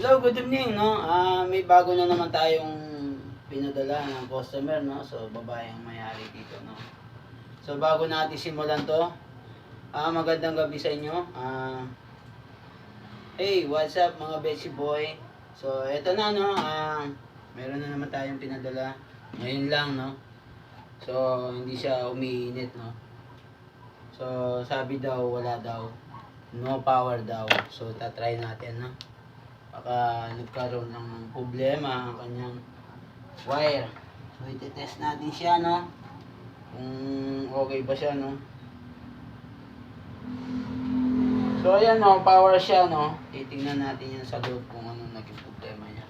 Hello, good evening, no? May bago na naman tayong pinadala ng customer, no? So, babae ang may-ari dito, no? So, bago natin simulan to, magandang gabi sa inyo. Hey, what's up mga Betsy Boy? So, eto na, no? Meron na naman tayong pinadala. Ngayon lang, no? So, hindi siya umiinit, no? So, sabi daw, wala daw. No power daw. So, tatry natin, no? Baka nagkaroon ng problema ang kanyang wire. So, iti-test natin siya, no? Kung okay ba siya, no? So, ayan, no? Power siya, no? Titingnan natin yan sa loob kung anong naging problema niya.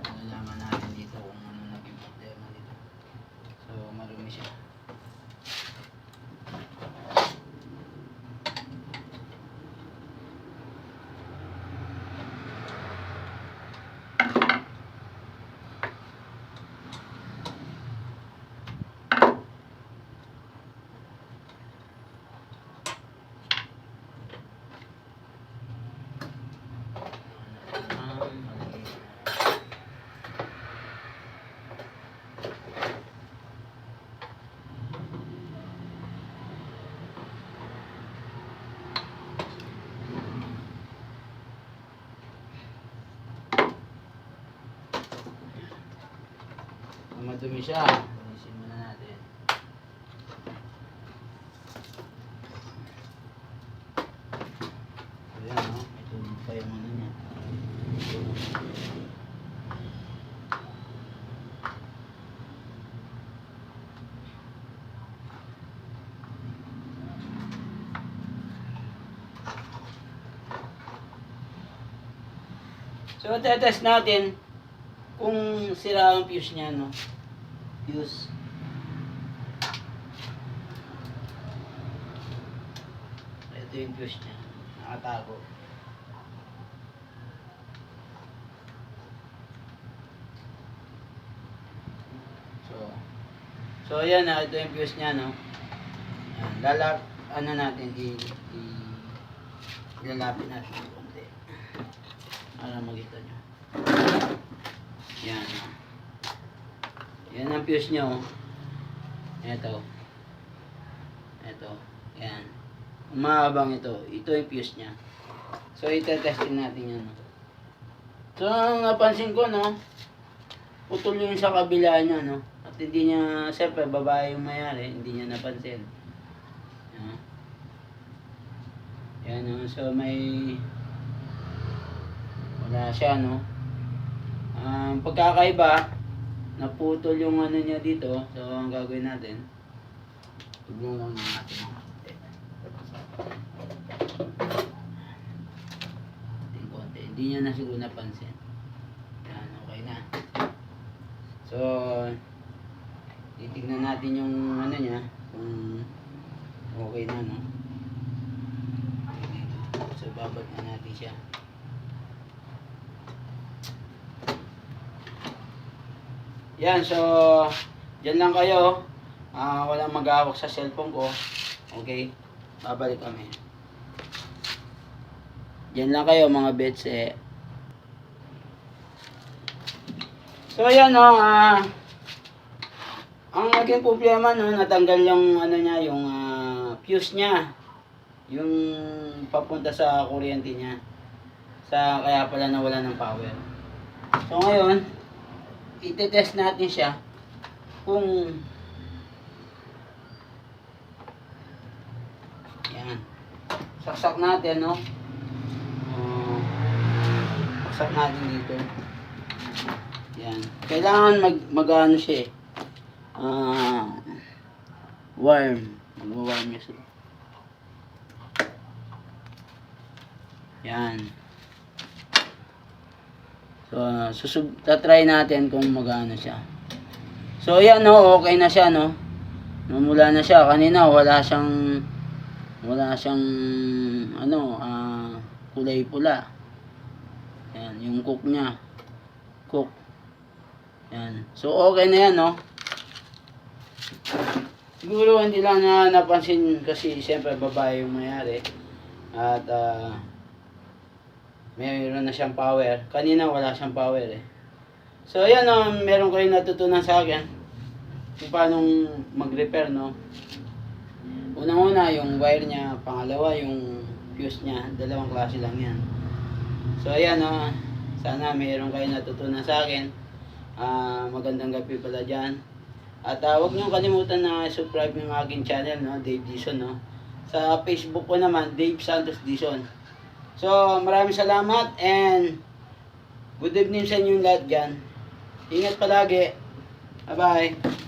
Nalaman natin dito kung anong naging problema dito. So, marumi siya. Madumi siya. Alisin muna natin. Ayan, no? May tubig pa yung ano niya. So, tetest natin kung sira ang fuse niya, no? Fuse. Ito yung fuse niya. Nakatago. So ayan na, ito yung fuse niya, no? Ayan, natin, ilalapin natin ng konti. Para makita nyo. Yan. Yan ang fuse niya, oh. Ito. Yan. Umahabang ito. Ito yung fuse niya. So, itetestin natin yan, no? So, ang napansin ko, no? Putol yung sa kabila niya, no? At hindi niya, siyempre, babae yung mayari, hindi niya napansin. Yan. Yan, no? So, wala siya, no? Pagkakaiba, naputol yung ano niya dito. So, ang gagawin natin, tugong lang natin ang konti. Hindi niya na siguro napansin. Yan, okay na. So, titignan natin yung ano niya, kung okay na, no? So, babad na natin siya. Yan, so, dyan lang kayo. Walang mag-awak sa cellphone ko. Okay, babalik kami. Dyan lang kayo mga bets, eh. So, ayan, no, ang naging problema, no, natanggal yung ano niya, yung fuse niya, yung papunta sa kuryente niya, kaya pala nawala ng power. So ngayon, itetest natin siya kung yan, saksak natin, no, saksak natin dito. Yan, kailangan mag-ano siya, warm. Mag-warm niya siya. Yan. So, tatry natin kung mag-ano siya. So, yan, no, okay na siya, no. Namula na siya. Kanina, wala siyang ano, kulay pula. Yan, yung cook niya. Cook. Yan. So, okay na yan, no. Siguro hindi lang na napansin kasi siyempre babae yung mayari. At mayroon na siyang power. Kanina wala siyang power eh. So ayan meron kayong natutunan sa akin kung paano mag-repair no. Unang-una yung wire niya, pangalawa yung fuse niya, dalawang klase lang yan. So ayan sana mayroon kayong natutunan sa akin. Magandang gabi pala dyan. At huwag niyo kalimutan na subscribe yung aking channel, no, Dave Dizon, no. Sa Facebook ko naman, Dave Santos Dizon. So, maraming salamat and good evening sa inyong lahat dyan. Ingat palagi. Bye-bye.